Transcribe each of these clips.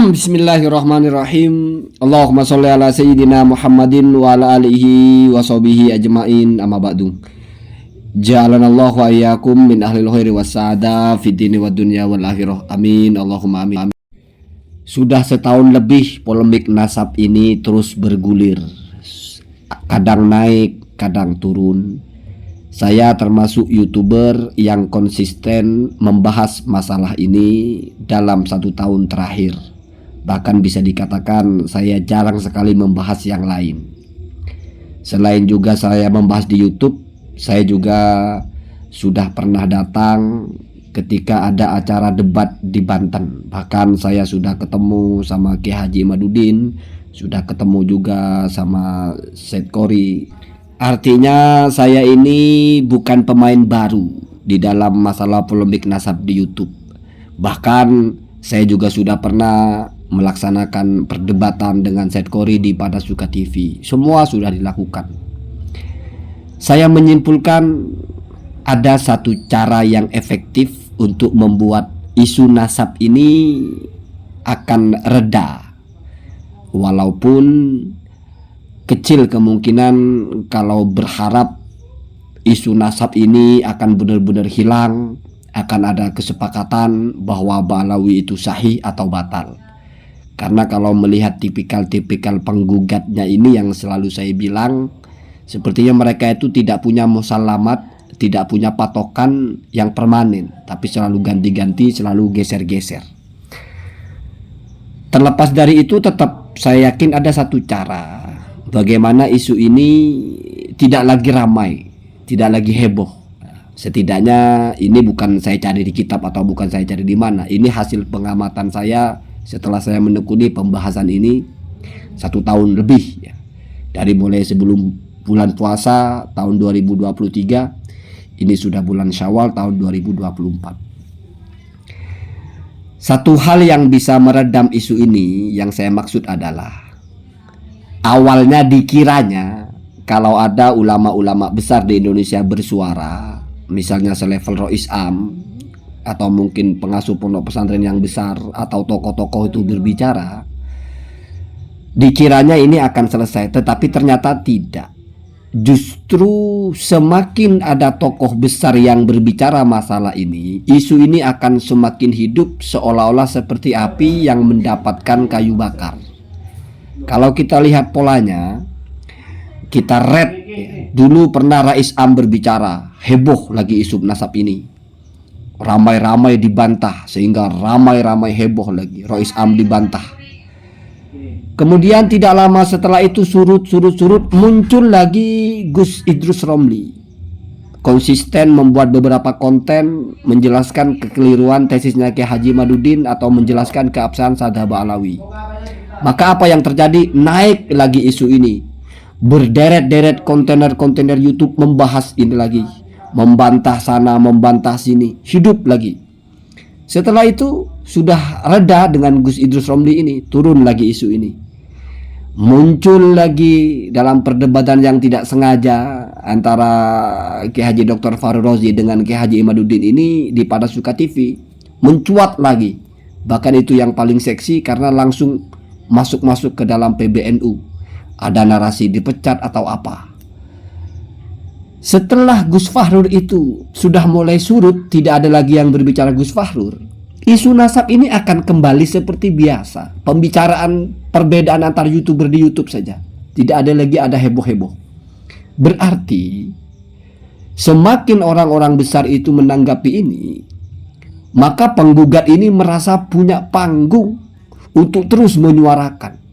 Bismillahirrahmanirrahim. Allahumma sholli ala sayyidina Muhammadin wa ala alihi wa sahbihi ajma'in, amma ba'du. Ja'alanallahu wa iyyakum min ahlil khairi was sa'adah fid dini wad dunya wal akhirah. Amin. Allahumma amin. Sudah setahun lebih polemik nasab ini terus bergulir. Kadang naik, kadang turun. Saya termasuk YouTuber yang konsisten membahas masalah ini dalam 1 tahun terakhir. Bahkan bisa dikatakan saya jarang sekali membahas yang lain. Selain juga saya membahas di YouTube, saya juga sudah pernah datang ketika ada acara debat di Banten. Bahkan saya sudah ketemu sama Kiai Haji Imaduddin, sudah ketemu juga sama Syed Qori. Artinya saya ini bukan pemain baru di dalam masalah polemik nasab di YouTube. Bahkan saya juga sudah pernah melaksanakan perdebatan dengan Syed Qori di Pada Suka TV. Semua sudah dilakukan. Saya menyimpulkan ada satu cara yang efektif untuk membuat isu nasab ini akan reda. Walaupun kecil kemungkinan kalau berharap isu nasab ini akan benar-benar hilang, akan ada kesepakatan bahwa Ba'alawi itu sahih atau batal. Karena kalau melihat tipikal-tipikal penggugatnya ini yang selalu saya bilang, sepertinya mereka itu tidak punya musalamat, tidak punya patokan yang permanen, tapi selalu ganti-ganti, selalu geser-geser. Terlepas dari itu, tetap saya yakin ada satu cara bagaimana isu ini tidak lagi ramai, tidak lagi heboh. Setidaknya ini bukan saya cari di kitab atau bukan saya cari di mana. Ini hasil pengamatan saya setelah saya menekuni pembahasan ini 1 tahun lebih ya. Dari mulai sebelum bulan puasa tahun 2023, ini sudah bulan Syawal tahun 2024. Satu hal yang bisa meredam isu ini yang saya maksud adalah, awalnya dikiranya kalau ada ulama-ulama besar di Indonesia bersuara, misalnya selevel Rois Am atau mungkin pengasuh pondok pesantren yang besar atau tokoh-tokoh itu berbicara, dikiranya ini akan selesai. Tetapi ternyata tidak. Justru semakin ada tokoh besar yang berbicara masalah ini, isu ini akan semakin hidup seolah-olah seperti api yang mendapatkan kayu bakar. Kalau kita lihat polanya, kita read dulu pernah Rais Am berbicara, heboh lagi isu nasab ini, ramai-ramai dibantah sehingga ramai-ramai heboh lagi, Rais Am dibantah. Kemudian tidak lama setelah itu surut muncul lagi Gus Idrus Romli, konsisten membuat beberapa konten menjelaskan kekeliruan tesisnya Kiai Haji Imaduddin atau menjelaskan keabsahan Sadha Ba'alawi. Maka apa yang terjadi? Naik lagi isu ini. Berderet-deret kontainer YouTube membahas ini lagi. Membantah sana, membantah sini. Hidup lagi. Setelah itu sudah reda dengan Gus Idrus Romli ini. Turun lagi isu ini. Muncul lagi dalam perdebatan yang tidak sengaja antara Kiai Haji Dr. Fahru Rozi dengan Kiai Haji Imaduddin ini di Pada Suka TV. Mencuat lagi. Bahkan itu yang paling seksi karena langsung masuk ke dalam PBNU. Ada narasi dipecat atau apa. Setelah Gus Fahrur itu sudah mulai surut, tidak ada lagi yang berbicara Gus Fahrur, isu nasab ini akan kembali seperti biasa. Pembicaraan perbedaan antar YouTuber di YouTube saja. Tidak ada lagi ada heboh-heboh. Berarti semakin orang-orang besar itu menanggapi ini, maka penggugat ini merasa punya panggung untuk terus menyuarakan.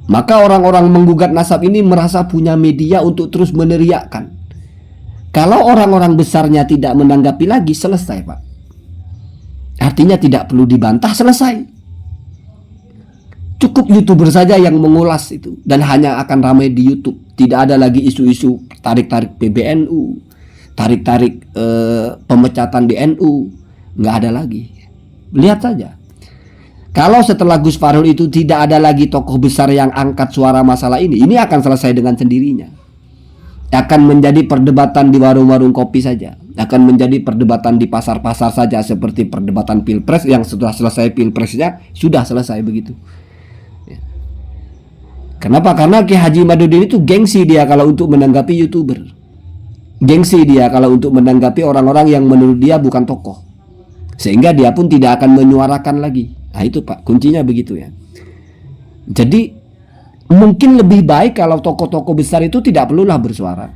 Maka orang-orang menggugat nasab ini merasa punya media untuk terus meneriakkan. Kalau orang-orang besarnya tidak menanggapi lagi, selesai Pak. Artinya tidak perlu dibantah, selesai. Cukup YouTuber saja yang mengulas itu, dan hanya akan ramai di YouTube. Tidak ada lagi isu-isu tarik-tarik PBNU, tarik-tarik pemecatan di NU. Nggak ada lagi. Lihat saja. Kalau setelah Gus Fahrul itu tidak ada lagi tokoh besar yang angkat suara masalah ini akan selesai dengan sendirinya. Akan menjadi perdebatan di warung-warung kopi saja. akan menjadi perdebatan di pasar-pasar saja, seperti perdebatan pilpres yang sudah selesai pilpresnya sudah selesai begitu. Kenapa? Karena Ki Haji Imaduddin itu gengsi dia kalau untuk menanggapi YouTuber, gengsi dia kalau untuk menanggapi orang-orang yang menurut dia bukan tokoh, sehingga dia pun tidak akan menyuarakan lagi. Nah itu Pak, kuncinya begitu ya. Jadi mungkin lebih baik kalau tokoh-tokoh besar itu tidak perlulah bersuara.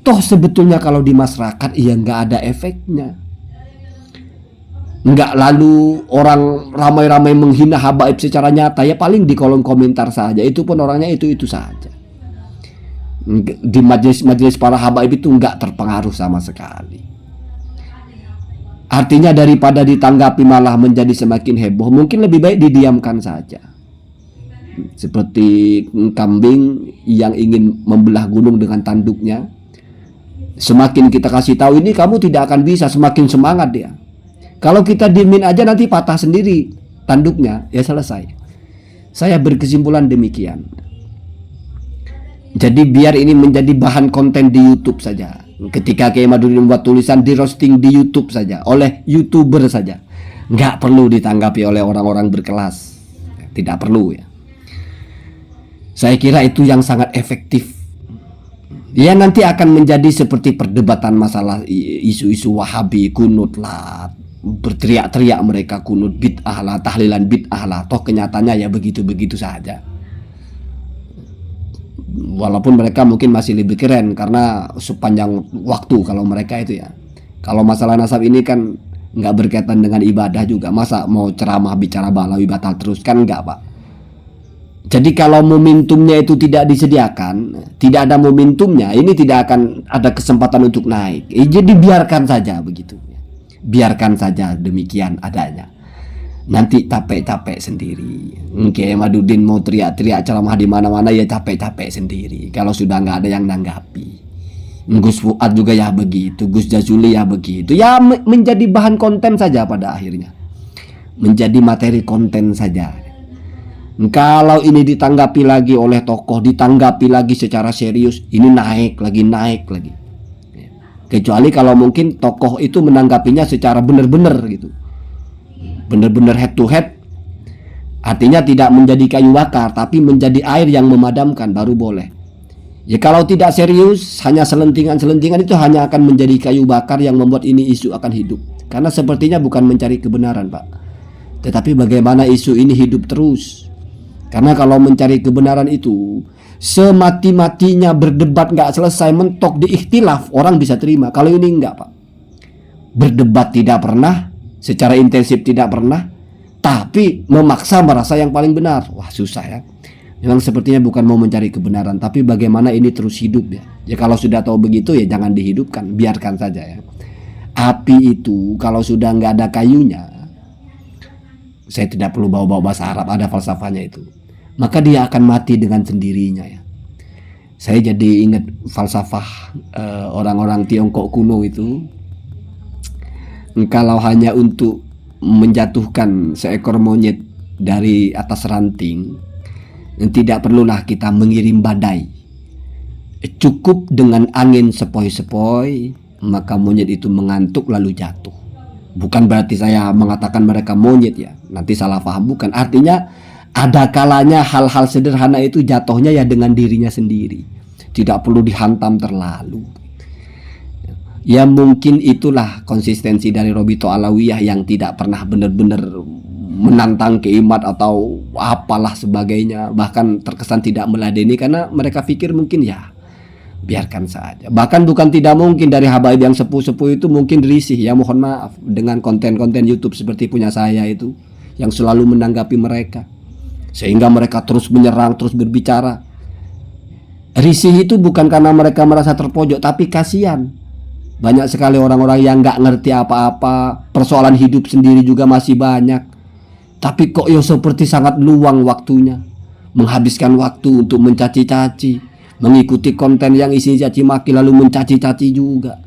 Toh sebetulnya kalau di masyarakat ya nggak ada efeknya. Nggak lalu orang ramai-ramai menghina habaib secara nyata, ya paling di kolom komentar saja. Itu pun orangnya itu saja. Di majelis para habaib itu nggak terpengaruh sama sekali. Artinya daripada ditanggapi malah menjadi semakin heboh, mungkin lebih baik didiamkan saja. Seperti kambing yang ingin membelah gunung dengan tanduknya. Semakin kita kasih tahu ini kamu tidak akan bisa, semakin semangat dia. Kalau kita diemin aja nanti patah sendiri tanduknya, ya selesai. Saya berkesimpulan demikian. Jadi biar ini menjadi bahan konten di YouTube saja. Ketika Kiai Imaduddin membuat tulisan, di roasting di YouTube saja oleh YouTuber saja. Nggak perlu ditanggapi oleh orang-orang berkelas. Tidak perlu ya. Saya kira itu yang sangat efektif. Ya nanti akan menjadi seperti perdebatan masalah isu-isu Wahabi, kunut lah, berteriak-teriak mereka kunut bid'ah lah, tahlilan bid'ah lah. Toh kenyataannya ya begitu-begitu saja. Walaupun mereka mungkin masih lebih keren karena sepanjang waktu kalau mereka itu ya. Kalau masalah nasab ini kan nggak berkaitan dengan ibadah juga. Masa mau ceramah bicara balawi batal terus, kan nggak Pak. Jadi kalau momentumnya itu tidak disediakan, tidak ada momentumnya, ini tidak akan ada kesempatan untuk naik. Jadi biarkan saja begitu. Biarkan saja demikian adanya. Nanti capek-capek sendiri. Kiai Imaduddin mau teriak-teriak ceramah di mana-mana ya capek-capek sendiri. Kalau sudah nggak ada yang nanggapi. Gus Fuad juga ya begitu, Gus Jazuli ya begitu. Ya menjadi bahan konten saja pada akhirnya. Menjadi materi konten saja. Kalau ini ditanggapi lagi oleh tokoh, ditanggapi lagi secara serius, ini naik lagi. Kecuali kalau mungkin tokoh itu menanggapinya secara benar-benar gitu, benar-benar head to head. Artinya tidak menjadi kayu bakar, tapi menjadi air yang memadamkan, baru boleh. Ya kalau tidak serius, hanya selentingan-selentingan, itu hanya akan menjadi kayu bakar yang membuat ini isu akan hidup. Karena sepertinya bukan mencari kebenaran Pak, tetapi bagaimana isu ini hidup terus. Karena kalau mencari kebenaran itu semati-matinya berdebat nggak selesai, mentok di ikhtilaf, orang bisa terima. Kalau ini enggak Pak, berdebat tidak pernah, secara intensif tidak pernah, tapi memaksa merasa yang paling benar. Wah susah ya. Memang sepertinya bukan mau mencari kebenaran, tapi bagaimana ini terus hidup ya. Ya kalau sudah tahu begitu ya jangan dihidupkan, biarkan saja ya. Api itu kalau sudah nggak ada kayunya, saya tidak perlu bawa-bawa bahasa Arab, ada falsafahnya itu, maka dia akan mati dengan sendirinya ya. Saya jadi ingat falsafah orang-orang Tiongkok kuno itu. Kalau hanya untuk menjatuhkan seekor monyet dari atas ranting, tidak perlulah kita mengirim badai. Cukup dengan angin sepoi-sepoi, maka monyet itu mengantuk lalu jatuh. Bukan berarti saya mengatakan mereka monyet ya, nanti salah paham, bukan. Artinya ada kalanya hal-hal sederhana itu jatuhnya ya dengan dirinya sendiri, tidak perlu dihantam terlalu. Ya mungkin itulah konsistensi dari Robito Alawiyah yang tidak pernah benar-benar menantang keimat atau apalah sebagainya, bahkan terkesan tidak meladeni karena mereka pikir mungkin ya biarkan saja. Bahkan bukan tidak mungkin dari habaib yang sepuh-sepuh itu mungkin risih, ya mohon maaf, dengan konten-konten YouTube seperti punya saya itu yang selalu menanggapi mereka, sehingga mereka terus menyerang, terus berbicara. Risih itu bukan karena mereka merasa terpojok, tapi kasihan. Banyak sekali orang-orang yang nggak ngerti apa-apa, persoalan hidup sendiri juga masih banyak, tapi kok ya seperti sangat luang waktunya, menghabiskan waktu untuk mencaci-caci, mengikuti konten yang isinya caci maki lalu mencaci-caci juga.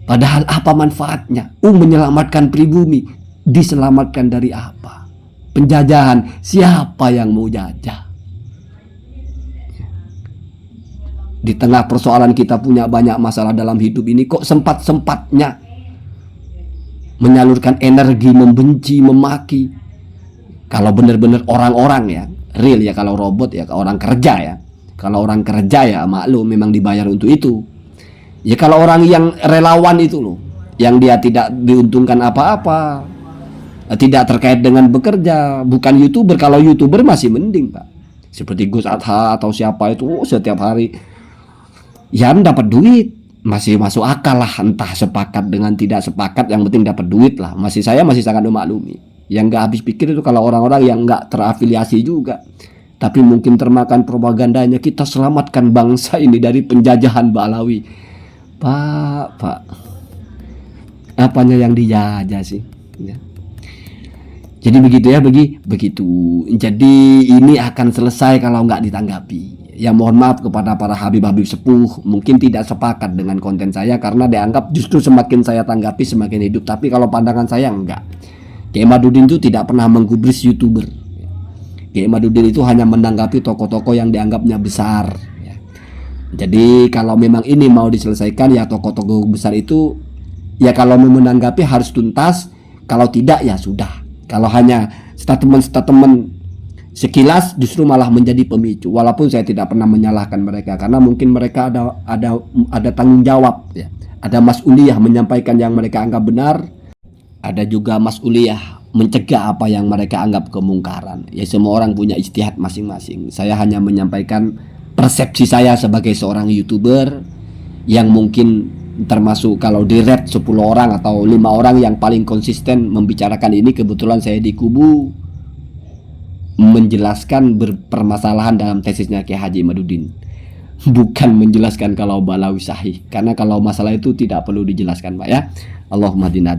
Padahal apa manfaatnya? Menyelamatkan pribumi. Diselamatkan dari apa? Penjajahan. Siapa yang mau jajah? Di tengah persoalan kita punya banyak masalah dalam hidup ini, kok sempat-sempatnya menyalurkan energi membenci, memaki. Kalau benar-benar orang-orang ya, real ya, kalau robot ya, orang kerja ya. Kalau orang kerja ya maklum memang dibayar untuk itu. Ya kalau orang yang relawan itu loh, yang dia tidak diuntungkan apa-apa, tidak terkait dengan bekerja, bukan YouTuber. Kalau YouTuber masih mending, Pak. Seperti Gus Adha atau siapa itu, setiap hari ya dapat duit, masih masuk akal lah. Entah sepakat dengan tidak sepakat, yang penting dapat duit lah. Saya masih sangat memaklumi. Yang nggak habis pikir itu kalau orang-orang yang nggak terafiliasi juga, tapi mungkin termakan propagandanya, kita selamatkan bangsa ini dari penjajahan Balawi. Pak, apanya yang dijajah sih? Ya. Jadi begitu ya, begitu. Jadi ini akan selesai kalau nggak ditanggapi. Ya mohon maaf kepada para habib-habib sepuh, mungkin tidak sepakat dengan konten saya karena dianggap justru semakin saya tanggapi semakin hidup. Tapi kalau pandangan saya enggak. Kiai Madudin itu tidak pernah menggubris YouTuber. Kiai Madudin itu hanya menanggapi tokoh-tokoh yang dianggapnya besar. Ya. Jadi kalau memang ini mau diselesaikan ya tokoh-tokoh besar itu, ya kalau mau menanggapi harus tuntas. Kalau tidak ya sudah. Kalau hanya statement sekilas justru malah menjadi pemicu. Walaupun saya tidak pernah menyalahkan mereka karena mungkin mereka ada tanggung jawab ya. Ada mas'uliyah menyampaikan yang mereka anggap benar. Ada juga mas'uliyah mencegah apa yang mereka anggap kemungkaran. Ya semua orang punya ijtihad masing-masing. Saya hanya menyampaikan persepsi saya sebagai seorang YouTuber yang mungkin termasuk kalau di rate 10 orang atau 5 orang yang paling konsisten membicarakan ini. Kebetulan saya di kubu menjelaskan permasalahan dalam tesisnya Kiai Haji Madudin, bukan menjelaskan kalau Balawi sahih, karena kalau masalah itu tidak perlu dijelaskan, Pak ya. Allahumma dina